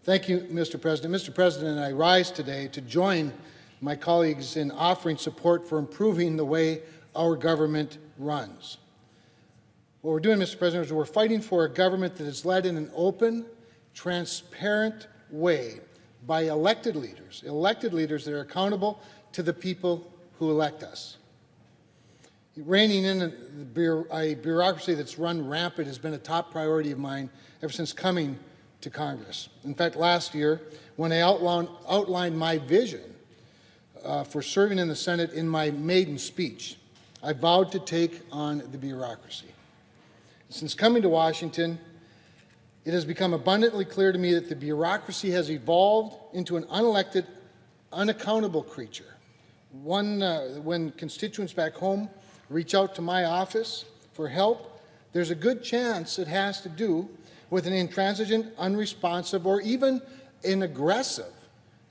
Thank you, Mr. President. Mr. President, I rise today to join my colleagues in offering support for improving the way our government runs. What we're doing, Mr. President, is we're fighting for a government that is led in an open, transparent way by elected leaders that are accountable to the people who elect us. Reining in a bureaucracy that's run rampant has been a top priority of mine ever since coming to Congress. In fact, last year, when I outlined my vision for serving in the Senate in my maiden speech, I vowed to take on the bureaucracy. Since coming to Washington, it has become abundantly clear to me that the bureaucracy has evolved into an unelected, unaccountable creature. When constituents back home reach out to my office for help, there's a good chance it has to do with an intransigent, unresponsive, or even an aggressive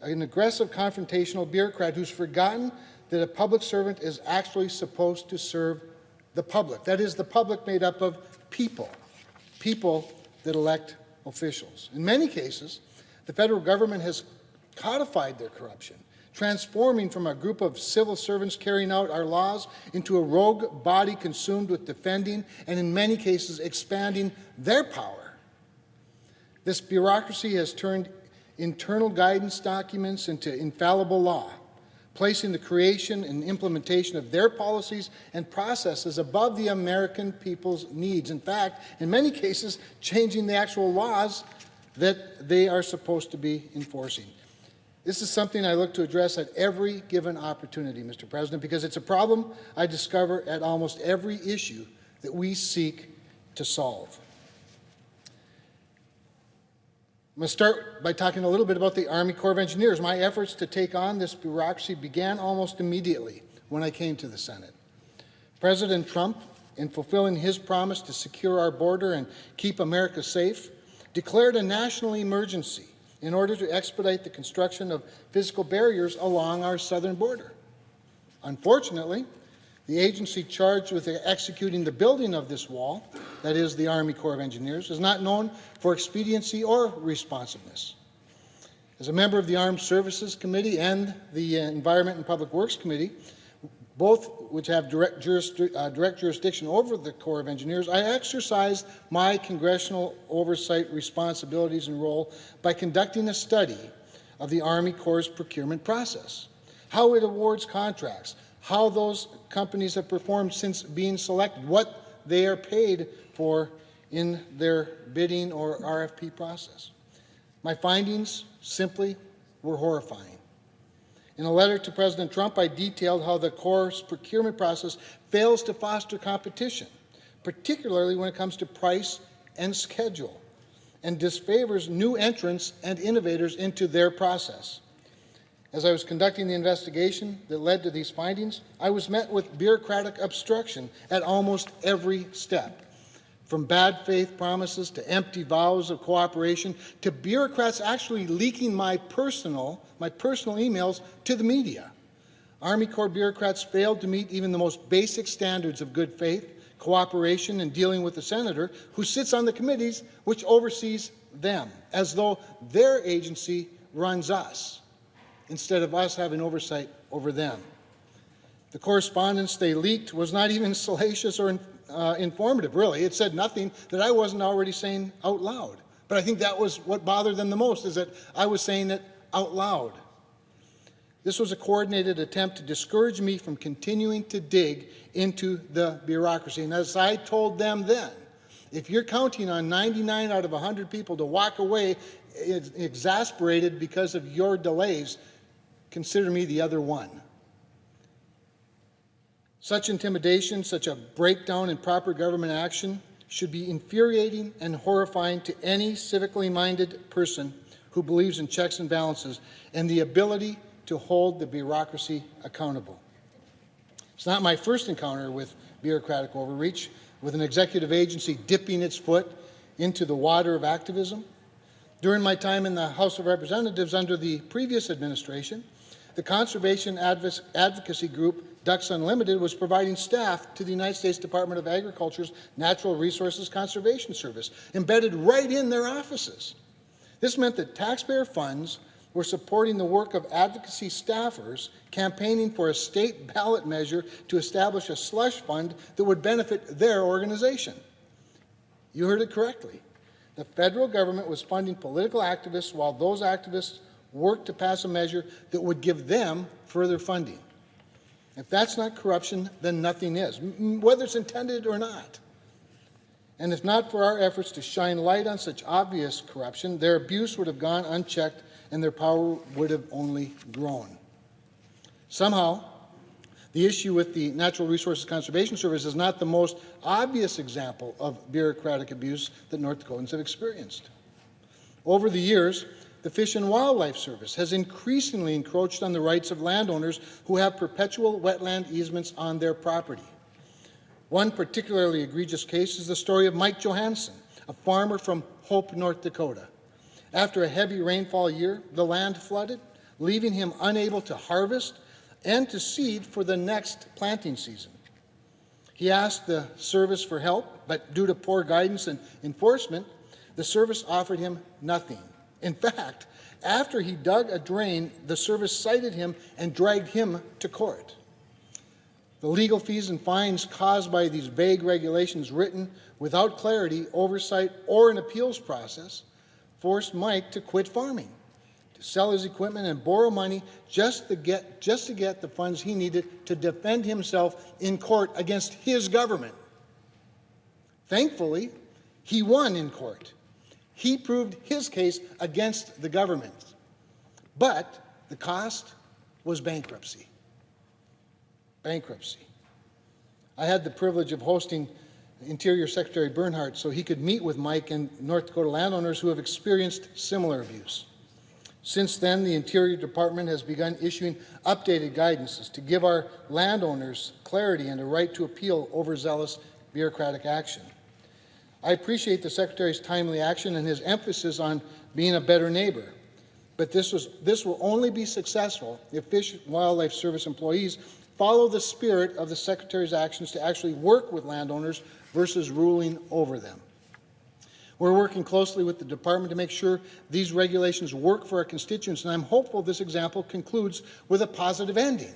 confrontational bureaucrat who's forgotten that a public servant is actually supposed to serve the public. That is, the public made up of people that elect officials. In many cases, the federal government has codified their corruption, transforming from a group of civil servants carrying out our laws into a rogue body consumed with defending and, in many cases, expanding their power. This bureaucracy has turned internal guidance documents into infallible law, placing the creation and implementation of their policies and processes above the American people's needs. In fact, in many cases, changing the actual laws that they are supposed to be enforcing. This is something I look to address at every given opportunity, Mr. President, because it's a problem I discover at almost every issue that we seek to solve. I'm going to start by talking a little bit about the Army Corps of Engineers. My efforts to take on this bureaucracy began almost immediately when I came to the Senate. President Trump, in fulfilling his promise to secure our border and keep America safe, declared a national emergency in order to expedite the construction of physical barriers along our southern border. Unfortunately, the agency charged with executing the building of this wall, that is the Army Corps of Engineers, is not known for expediency or responsiveness. As a member of the Armed Services Committee and the Environment and Public Works Committee, both which have direct jurisdiction over the Corps of Engineers, I exercised my congressional oversight responsibilities and role by conducting a study of the Army Corps' procurement process, how it awards contracts, how those companies have performed since being selected, what they are paid for in their bidding or RFP process. My findings simply were horrifying. In a letter to President Trump, I detailed how the Corps' procurement process fails to foster competition, particularly when it comes to price and schedule, and disfavors new entrants and innovators into their process. As I was conducting the investigation that led to these findings, I was met with bureaucratic obstruction at almost every step, from bad faith promises to empty vows of cooperation to bureaucrats actually leaking my personal emails to the media. Army Corps bureaucrats failed to meet even the most basic standards of good faith, cooperation, and dealing with the senator who sits on the committees which oversees them, as though their agency runs us, instead of us having oversight over them. The correspondence they leaked was not even salacious or informative, really. It said nothing that I wasn't already saying out loud. But I think that was what bothered them the most, is that I was saying it out loud. This was a coordinated attempt to discourage me from continuing to dig into the bureaucracy. And as I told them then, if you're counting on 99 out of 100 people to walk away exasperated because of your delays, consider me the other one. Such intimidation, such a breakdown in proper government action should be infuriating and horrifying to any civically minded person who believes in checks and balances and the ability to hold the bureaucracy accountable. It's not my first encounter with bureaucratic overreach, with an executive agency dipping its foot into the water of activism. During my time in the House of Representatives under the previous administration, the conservation advocacy group Ducks Unlimited was providing staff to the United States Department of Agriculture's Natural Resources Conservation Service, embedded right in their offices. This meant that taxpayer funds were supporting the work of advocacy staffers campaigning for a state ballot measure to establish a slush fund that would benefit their organization. You heard it correctly. The federal government was funding political activists while those activists worked to pass a measure that would give them further funding. If that's not corruption, then nothing is, whether it's intended or not. And if not for our efforts to shine light on such obvious corruption, their abuse would have gone unchecked and their power would have only grown. Somehow, the issue with the Natural Resources Conservation Service is not the most obvious example of bureaucratic abuse that North Dakotans have experienced. Over the years, the Fish and Wildlife Service has increasingly encroached on the rights of landowners who have perpetual wetland easements on their property. One particularly egregious case is the story of Mike Johansson, a farmer from Hope, North Dakota. After a heavy rainfall year, the land flooded, leaving him unable to harvest and to seed for the next planting season. He asked the service for help, but due to poor guidance and enforcement, the service offered him nothing. In fact, after he dug a drain, the service cited him and dragged him to court. The legal fees and fines caused by these vague regulations written without clarity, oversight, or an appeals process forced Mike to quit farming, to sell his equipment and borrow money just to get the funds he needed to defend himself in court against his government. Thankfully, he won in court. He proved his case against the government. But the cost was bankruptcy. Bankruptcy. I had the privilege of hosting Interior Secretary Bernhardt so he could meet with Mike and North Dakota landowners who have experienced similar abuse. Since then, the Interior Department has begun issuing updated guidances to give our landowners clarity and a right to appeal overzealous bureaucratic action. I appreciate the Secretary's timely action and his emphasis on being a better neighbor, but this will only be successful if Fish and Wildlife Service employees follow the spirit of the Secretary's actions to actually work with landowners versus ruling over them. We're working closely with the department to make sure these regulations work for our constituents, and I'm hopeful this example concludes with a positive ending.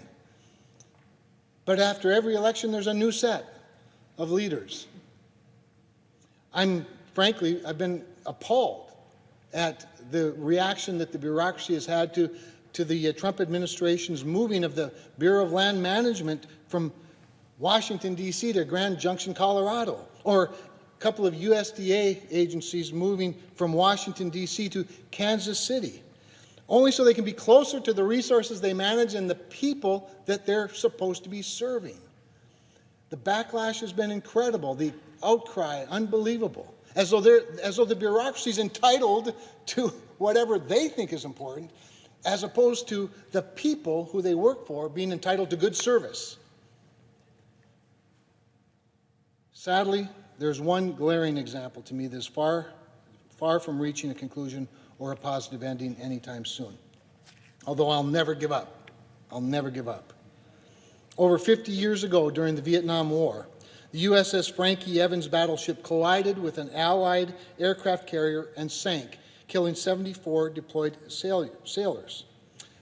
But after every election, there's a new set of leaders. I've been appalled at the reaction that the bureaucracy has had to the Trump administration's moving of the Bureau of Land Management from Washington, D.C. to Grand Junction, Colorado, or a couple of USDA agencies moving from Washington, D.C. to Kansas City, only so they can be closer to the resources they manage and the people that they're supposed to be serving. The backlash has been incredible, the outcry unbelievable, as though the bureaucracy is entitled to whatever they think is important, as opposed to the people who they work for being entitled to good service. Sadly, there's one glaring example to me that's far from reaching a conclusion or a positive ending anytime soon. Although I'll never give up. I'll never give up. Over 50 years ago, during the Vietnam War, the USS Frankie Evans battleship collided with an Allied aircraft carrier and sank, killing 74 deployed sailors.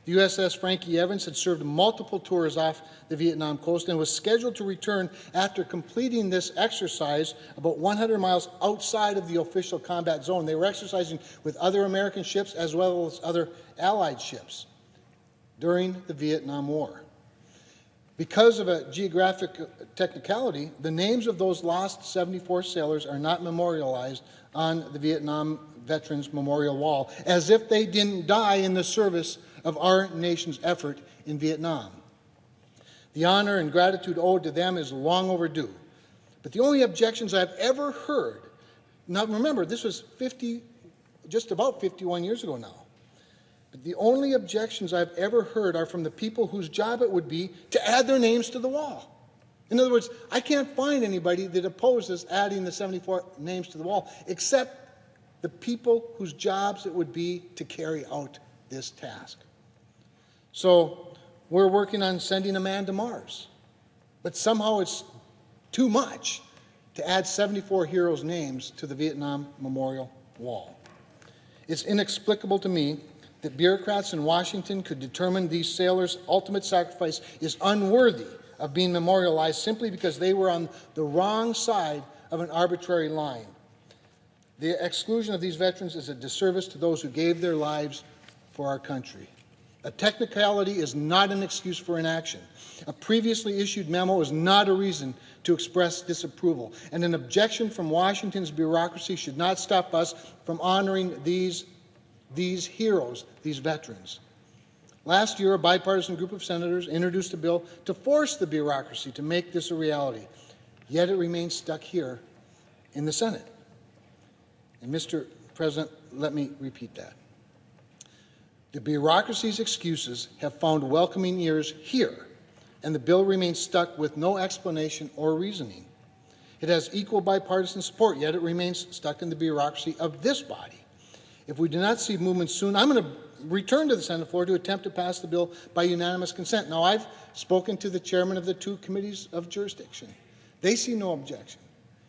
The USS Frankie Evans had served multiple tours off the Vietnam coast and was scheduled to return after completing this exercise about 100 miles outside of the official combat zone. They were exercising with other American ships as well as other Allied ships during the Vietnam War. Because of a geographic technicality, the names of those lost 74 sailors are not memorialized on the Vietnam Veterans Memorial Wall, as if they didn't die in the service of our nation's effort in Vietnam. The honor and gratitude owed to them is long overdue. But the only objections I've ever heard, now remember, this was just about 51 years ago now, but the only objections I've ever heard are from the people whose job it would be to add their names to the wall. In other words, I can't find anybody that opposes adding the 74 names to the wall, except the people whose jobs it would be to carry out this task. So we're working on sending a man to Mars, but somehow it's too much to add 74 heroes' names to the Vietnam Memorial Wall. It's inexplicable to me that bureaucrats in Washington could determine these sailors' ultimate sacrifice is unworthy of being memorialized simply because they were on the wrong side of an arbitrary line. The exclusion of these veterans is a disservice to those who gave their lives for our country. A technicality is not an excuse for inaction. A previously issued memo is not a reason to express disapproval, and an objection from Washington's bureaucracy should not stop us from honoring these heroes, these veterans. Last year, a bipartisan group of senators introduced a bill to force the bureaucracy to make this a reality, yet it remains stuck here in the Senate. And Mr. President, let me repeat that. The bureaucracy's excuses have found welcoming ears here, and the bill remains stuck with no explanation or reasoning. It has equal bipartisan support, yet it remains stuck in the bureaucracy of this body. If we do not see movement soon, I'm going to return to the Senate floor to attempt to pass the bill by unanimous consent. Now, I've spoken to the chairman of the 2 committees of jurisdiction. They see no objection.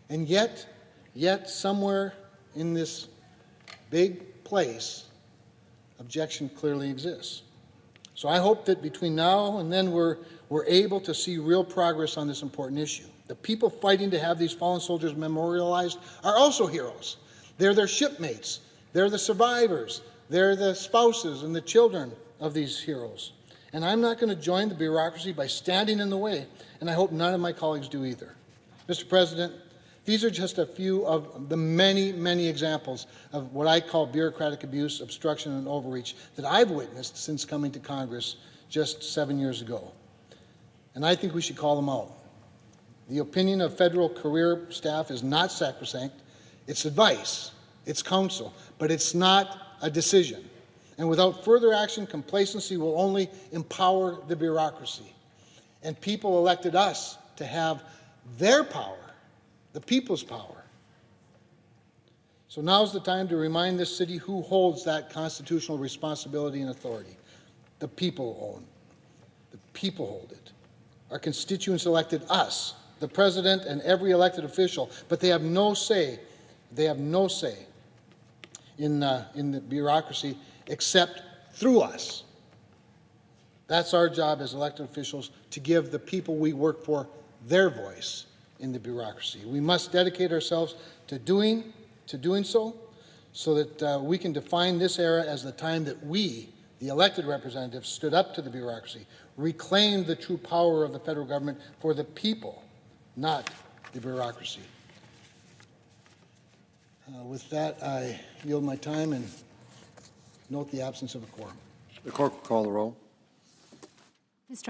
And yet somewhere in this big place, objection clearly exists. So I hope that between now and then we're able to see real progress on this important issue. The people fighting to have these fallen soldiers memorialized are also heroes. They're their shipmates. They're the survivors. They're the spouses and the children of these heroes. And I'm not going to join the bureaucracy by standing in the way, and I hope none of my colleagues do either. Mr. President, these are just a few of the many, many examples of what I call bureaucratic abuse, obstruction, and overreach that I've witnessed since coming to Congress just 7 years ago. And I think we should call them out. The opinion of federal career staff is not sacrosanct. It's advice, it's counsel, but it's not a decision. And without further action, complacency will only empower the bureaucracy. And people elected us to have their power, the people's power. So now's the time to remind this city who holds that constitutional responsibility and authority. The people own. The people hold it. Our constituents elected us, the president and every elected official, but they have no say. They have no say in the bureaucracy except through us. That's our job as elected officials, to give the people we work for their voice in the bureaucracy. We must dedicate ourselves to doing so that we can define this era as the time that we, the elected representatives, stood up to the bureaucracy, reclaimed the true power of the federal government for the people, not the bureaucracy. With that, I yield my time and note the absence of a quorum. The clerk will call the roll. Mr.